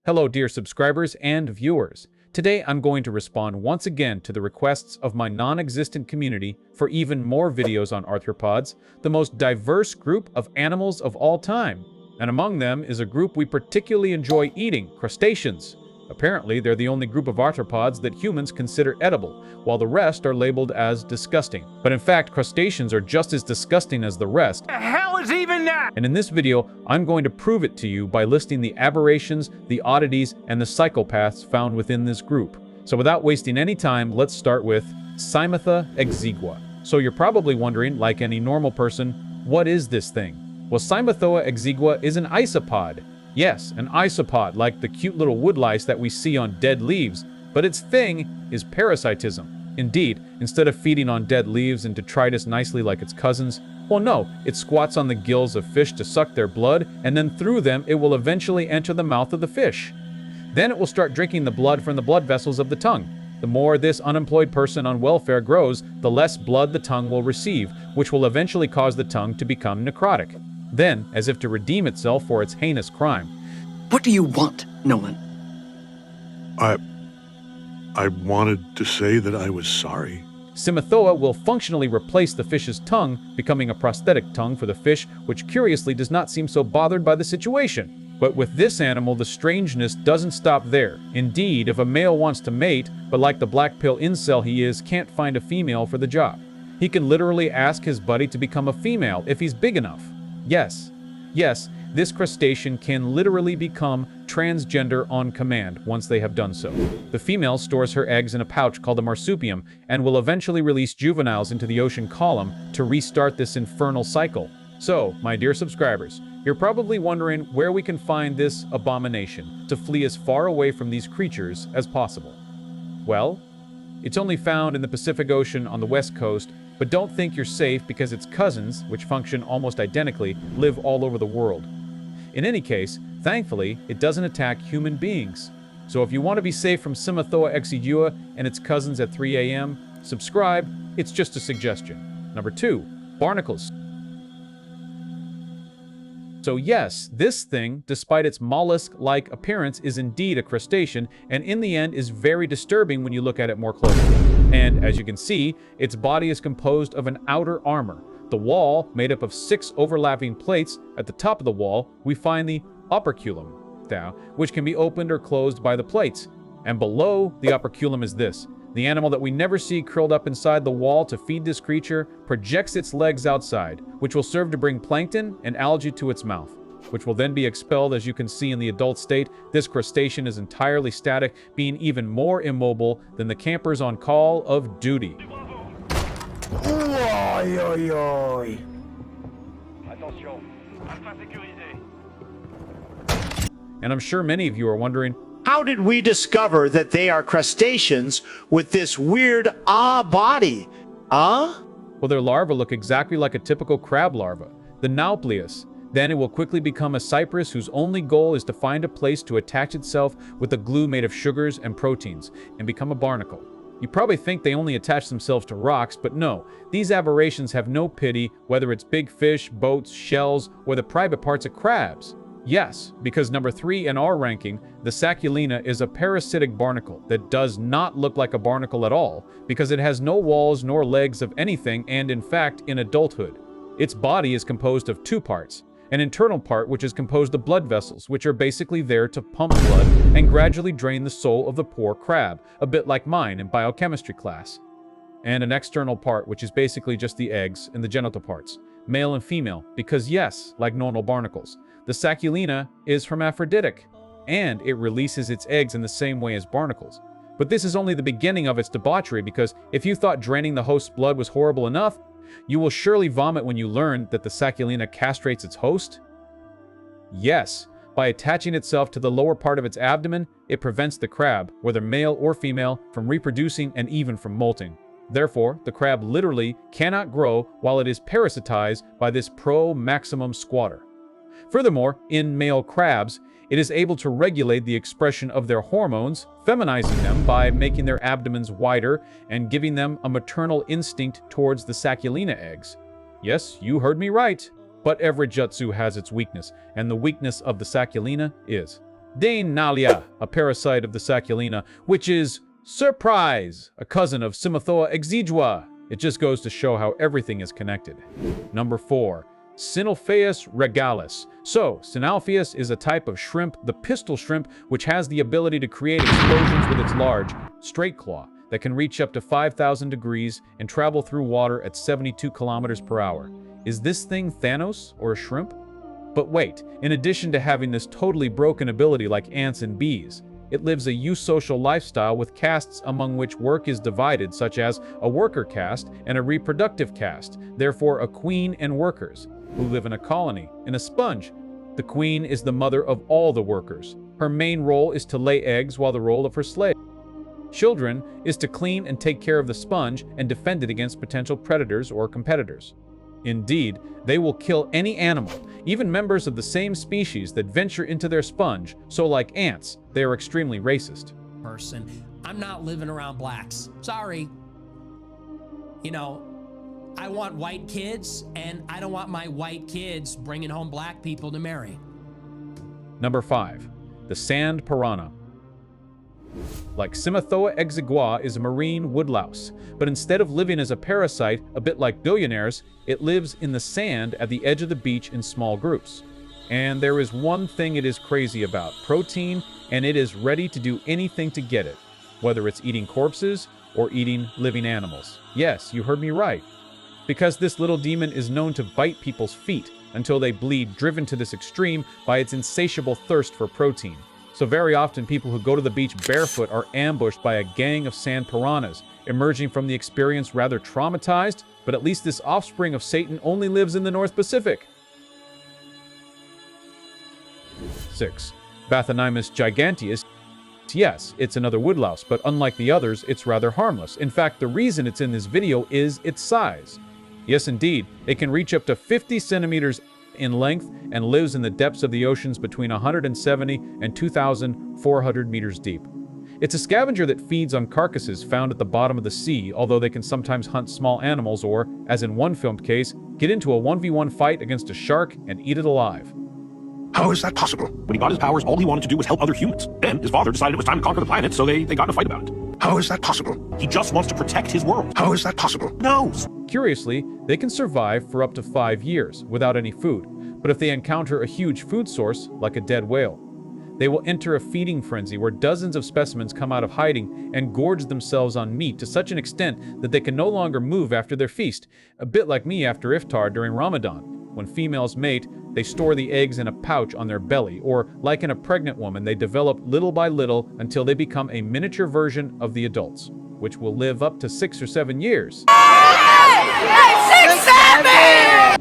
Hello dear subscribers and viewers. Today I'm going to respond once again to the requests of my non-existent community for even more videos on arthropods, the most diverse group of animals of all time. And among them is a group we particularly enjoy eating, crustaceans. Apparently, they're the only group of arthropods that humans consider edible, while the rest are labeled as disgusting. But in fact, crustaceans are just as disgusting as the rest. The hell is even that? And in this video, I'm going to prove it to you by listing the aberrations, the oddities, and the psychopaths found within this group. So without wasting any time, let's start with Cymotha exigua. So you're probably wondering, like any normal person, what is this thing? Well, Cymotha exigua is an isopod. Yes, an isopod, like the cute little woodlice that we see on dead leaves, but its thing is parasitism. Indeed, instead of feeding on dead leaves and detritus nicely like its cousins, well no, it squats on the gills of fish to suck their blood, and then through them it will eventually enter the mouth of the fish. Then it will start drinking the blood from the blood vessels of the tongue. The more this unemployed person on welfare grows, the less blood the tongue will receive, which will eventually cause the tongue to become necrotic. Then, as if to redeem itself for its heinous crime. What do you want, Nolan? I wanted to say that I was sorry. Cymotha will functionally replace the fish's tongue, becoming a prosthetic tongue for the fish, which curiously does not seem so bothered by the situation. But with this animal, the strangeness doesn't stop there. Indeed, if a male wants to mate, but like the black pill incel he is, can't find a female for the job, he can literally ask his buddy to become a female if he's big enough. Yes, this crustacean can literally become transgender on command once they have done so. The female stores her eggs in a pouch called a marsupium and will eventually release juveniles into the ocean column to restart this infernal cycle. So, my dear subscribers, you're probably wondering where we can find this abomination to flee as far away from these creatures as possible. Well, it's only found in the Pacific Ocean on the west coast, but don't think you're safe because its cousins, which function almost identically, live all over the world. In any case, thankfully, it doesn't attack human beings. So if you want to be safe from Cymotha exigua and its cousins at 3 a.m., subscribe. It's just a suggestion. Number 2, barnacles. So yes, this thing, despite its mollusk-like appearance, is indeed a crustacean, and in the end is very disturbing when you look at it more closely. And as you can see, its body is composed of an outer armor. The wall, made up of 6 overlapping plates. At the top of the wall, we find the operculum, which can be opened or closed by the plates. And below the operculum is this. The animal that we never see curled up inside the wall to feed this creature projects its legs outside, which will serve to bring plankton and algae to its mouth, which will then be expelled. As you can see in the adult state, this crustacean is entirely static, being even more immobile than the campers on Call of Duty. Oi, oi, oi. And I'm sure many of you are wondering, how did we discover that they are crustaceans with this weird body? Well, their larvae look exactly like a typical crab larva, the nauplius. Then it will quickly become a cypress whose only goal is to find a place to attach itself with a glue made of sugars and proteins and become a barnacle. You probably think they only attach themselves to rocks, but no, these aberrations have no pity, whether it's big fish, boats, shells, or the private parts of crabs. Yes, because number 3 in our ranking, the Saculina is a parasitic barnacle that does not look like a barnacle at all, because it has no walls nor legs of anything, and in fact, in adulthood, its body is composed of 2 parts. An internal part which is composed of blood vessels, which are basically there to pump blood and gradually drain the soul of the poor crab, a bit like mine in biochemistry class. And an external part which is basically just the eggs and the genital parts, male and female, because yes, like normal barnacles, the Saculina is hermaphroditic, and it releases its eggs in the same way as barnacles. But this is only the beginning of its debauchery, because if you thought draining the host's blood was horrible enough, you will surely vomit when you learn that the Saculina castrates its host. Yes, by attaching itself to the lower part of its abdomen, it prevents the crab, whether male or female, from reproducing and even from molting. Therefore, the crab literally cannot grow while it is parasitized by this pro-maximum squatter. Furthermore, in male crabs, it is able to regulate the expression of their hormones, feminizing them by making their abdomens wider and giving them a maternal instinct towards the Saculina eggs. Yes, you heard me right. But every jutsu has its weakness, and the weakness of the Saculina is Dainalia, a parasite of the Saculina, which is, surprise, a cousin of Simathoa exigua. It just goes to show how everything is connected. Number 4. Sinalphaeus regalis. So, Sinalphaeus is a type of shrimp, the pistol shrimp, which has the ability to create explosions with its large, straight claw that can reach up to 5,000 degrees and travel through water at 72 kilometers per hour. Is this thing Thanos or a shrimp? But wait, in addition to having this totally broken ability like ants and bees, it lives a eusocial lifestyle with castes among which work is divided, such as a worker caste and a reproductive caste, therefore a queen and workers, who live in a colony, in a sponge. The queen is the mother of all the workers. Her main role is to lay eggs, while the role of her slave children is to clean and take care of the sponge and defend it against potential predators or competitors. Indeed, they will kill any animal, even members of the same species, that venture into their sponge, so like ants, they are extremely racist. Person, I'm not living around blacks. Sorry. You know, I want white kids, and I don't want my white kids bringing home black people to marry. Number 5. The sand piranha. Like Simathoa exigua is a marine woodlouse, but instead of living as a parasite, a bit like billionaires, it lives in the sand at the edge of the beach in small groups. And there is one thing it is crazy about: protein, and it is ready to do anything to get it, whether it's eating corpses or eating living animals. Yes, you heard me right. Because this little demon is known to bite people's feet until they bleed, driven to this extreme by its insatiable thirst for protein. So very often people who go to the beach barefoot are ambushed by a gang of sand piranhas, emerging from the experience rather traumatized, but at least this offspring of Satan only lives in the North Pacific. 6. Bathanymus giganteus. Yes, it's another woodlouse, but unlike the others, it's rather harmless. In fact, the reason it's in this video is its size. Yes, indeed, it can reach up to 50 centimeters in length and lives in the depths of the oceans between 170 and 2,400 meters deep. It's a scavenger that feeds on carcasses found at the bottom of the sea, although they can sometimes hunt small animals or, as in one filmed case, get into a 1v1 fight against a shark and eat it alive. How is that possible? When he got his powers, all he wanted to do was help other humans. Then his father decided it was time to conquer the planet, so they got in a fight about it. How is that possible? He just wants to protect his world. How is that possible? Who knows? Curiously, they can survive for up to 5 years without any food, but if they encounter a huge food source, like a dead whale, they will enter a feeding frenzy where dozens of specimens come out of hiding and gorge themselves on meat to such an extent that they can no longer move after their feast, a bit like me after iftar during Ramadan. When females mate, they store the eggs in a pouch on their belly, or like in a pregnant woman, they develop little by little until they become a miniature version of the adults, which will live up to 6 or 7 years.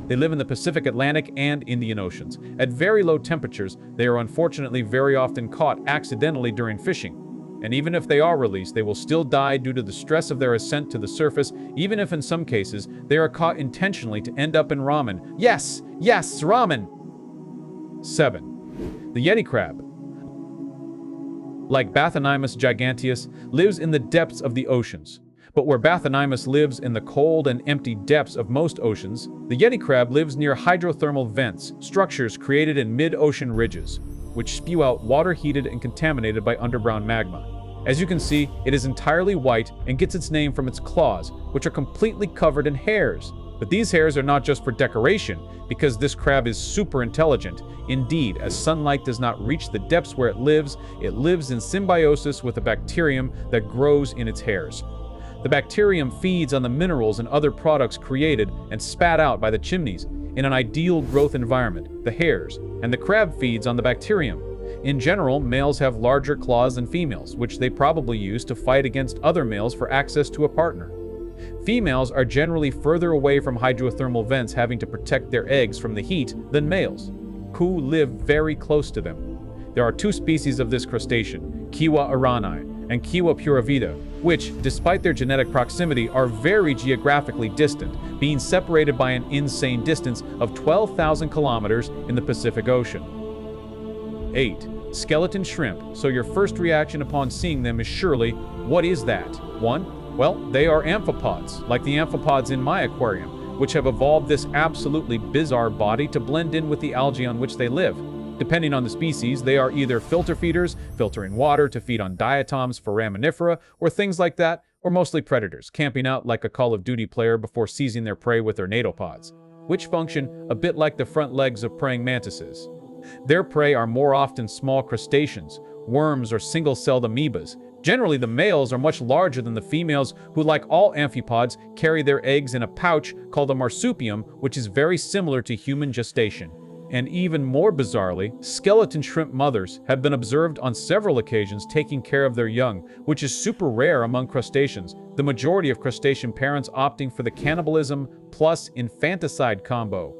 They live in the Pacific, Atlantic, and Indian Oceans. At very low temperatures, they are unfortunately very often caught accidentally during fishing. And even if they are released, they will still die due to the stress of their ascent to the surface, even if in some cases they are caught intentionally to end up in ramen. Yes, ramen! 7. The Yeti crab. Like Bathanymus giganteus, lives in the depths of the oceans. But where Bathanymus lives in the cold and empty depths of most oceans, the Yeti crab lives near hydrothermal vents, structures created in mid-ocean ridges, which spew out water heated and contaminated by underground magma. As you can see, it is entirely white and gets its name from its claws, which are completely covered in hairs. But these hairs are not just for decoration, because this crab is super intelligent. Indeed, as sunlight does not reach the depths where it lives in symbiosis with a bacterium that grows in its hairs. The bacterium feeds on the minerals and other products created and spat out by the chimneys in an ideal growth environment, the hairs, and the crab feeds on the bacterium. In general, males have larger claws than females, which they probably use to fight against other males for access to a partner. Females are generally further away from hydrothermal vents, having to protect their eggs from the heat, than males, who live very close to them. There are 2 species of this crustacean, Kiwa arani and Kiwa puravida, which, despite their genetic proximity, are very geographically distant, being separated by an insane distance of 12,000 kilometers in the Pacific Ocean. 8. Skeleton shrimp. So your first reaction upon seeing them is surely, what is that? 1. Well, they are amphipods, like the amphipods in my aquarium, which have evolved this absolutely bizarre body to blend in with the algae on which they live. Depending on the species, they are either filter feeders, filtering water to feed on diatoms, foraminifera, or things like that, or mostly predators, camping out like a Call of Duty player before seizing their prey with their nadopods, which function a bit like the front legs of praying mantises. Their prey are more often small crustaceans, worms, or single-celled amoebas. Generally, the males are much larger than the females, who, like all amphipods, carry their eggs in a pouch called a marsupium, which is very similar to human gestation. And even more bizarrely, skeleton shrimp mothers have been observed on several occasions taking care of their young, which is super rare among crustaceans, the majority of crustacean parents opting for the cannibalism plus infanticide combo.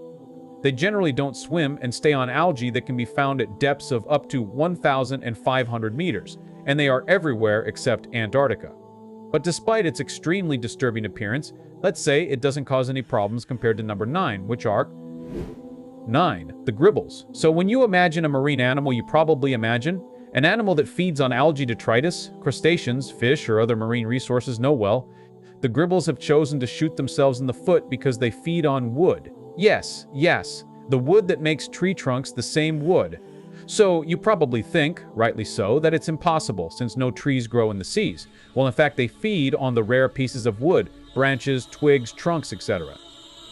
They generally don't swim and stay on algae that can be found at depths of up to 1,500 meters, and they are everywhere except Antarctica. But despite its extremely disturbing appearance, let's say it doesn't cause any problems compared to number 9, which are 9. The gribbles. So when you imagine a marine animal, you probably imagine an animal that feeds on algae detritus. Crustaceans, fish, or other marine resources know well. The gribbles have chosen to shoot themselves in the foot because they feed on wood. Yes, the wood that makes tree trunks the same wood. So you probably think, rightly so, that it's impossible since no trees grow in the seas. Well, in fact, they feed on the rare pieces of wood, branches, twigs, trunks, etc.,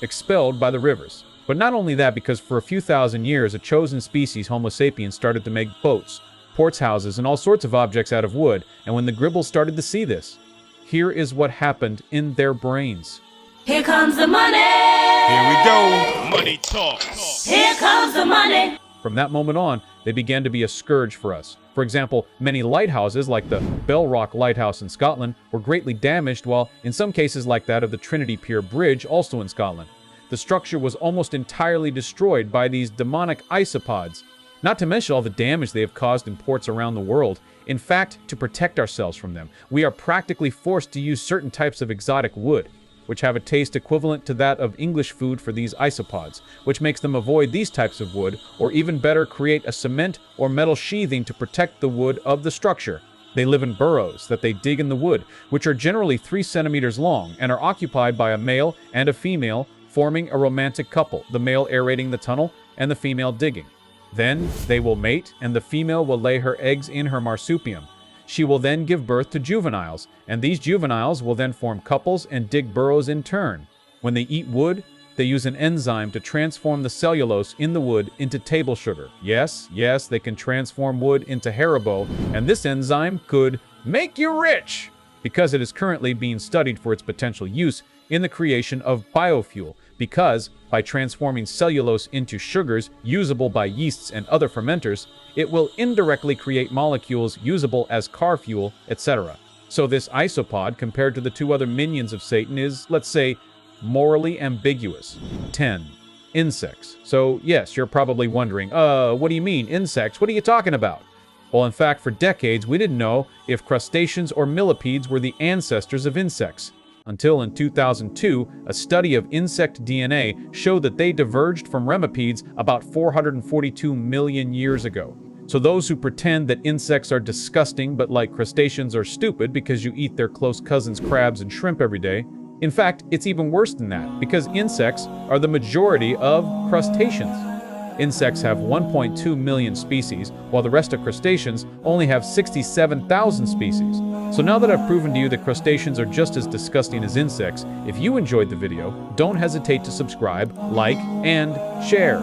expelled by the rivers. But not only that, because for a few thousand years, a chosen species, Homo sapiens, started to make boats, ports, houses, and all sorts of objects out of wood, and when the gribbles started to see this, here is what happened in their brains. Here comes the money. Here we go. Money talk. Here comes the money. From that moment on, they began to be a scourge for us. For example, many lighthouses, like the Bellrock Lighthouse in Scotland, were greatly damaged, while in some cases like that of the Trinity Pier Bridge, also in Scotland, the structure was almost entirely destroyed by these demonic isopods. Not to mention all the damage they have caused in ports around the world. In fact, to protect ourselves from them, we are practically forced to use certain types of exotic wood, which have a taste equivalent to that of English food for these isopods, which makes them avoid these types of wood, or even better, create a cement or metal sheathing to protect the wood of the structure. They live in burrows that they dig in the wood, which are generally 3 centimeters long and are occupied by a male and a female, forming a romantic couple, the male aerating the tunnel and the female digging. Then they will mate, and the female will lay her eggs in her marsupium. She will then give birth to juveniles, and these juveniles will then form couples and dig burrows in turn. When they eat wood, they use an enzyme to transform the cellulose in the wood into table sugar. Yes, they can transform wood into Haribo, and this enzyme could make you rich, because it is currently being studied for its potential use in the creation of biofuel, because by transforming cellulose into sugars usable by yeasts and other fermenters, it will indirectly create molecules usable as car fuel, etc. So this isopod, compared to the 2 other minions of Satan, is, let's say, morally ambiguous. 10. Insects. So yes, you're probably wondering, what do you mean, insects? What are you talking about? Well, in fact, for decades, we didn't know if crustaceans or millipedes were the ancestors of insects. Until in 2002, a study of insect DNA showed that they diverged from remipedes about 442 million years ago. So those who pretend that insects are disgusting but like crustaceans are stupid because you eat their close cousins crabs and shrimp every day, in fact, it's even worse than that, because insects are the majority of crustaceans. Insects have 1.2 million species, while the rest of crustaceans only have 67,000 species. So now that I've proven to you that crustaceans are just as disgusting as insects, if you enjoyed the video, don't hesitate to subscribe, like, and share.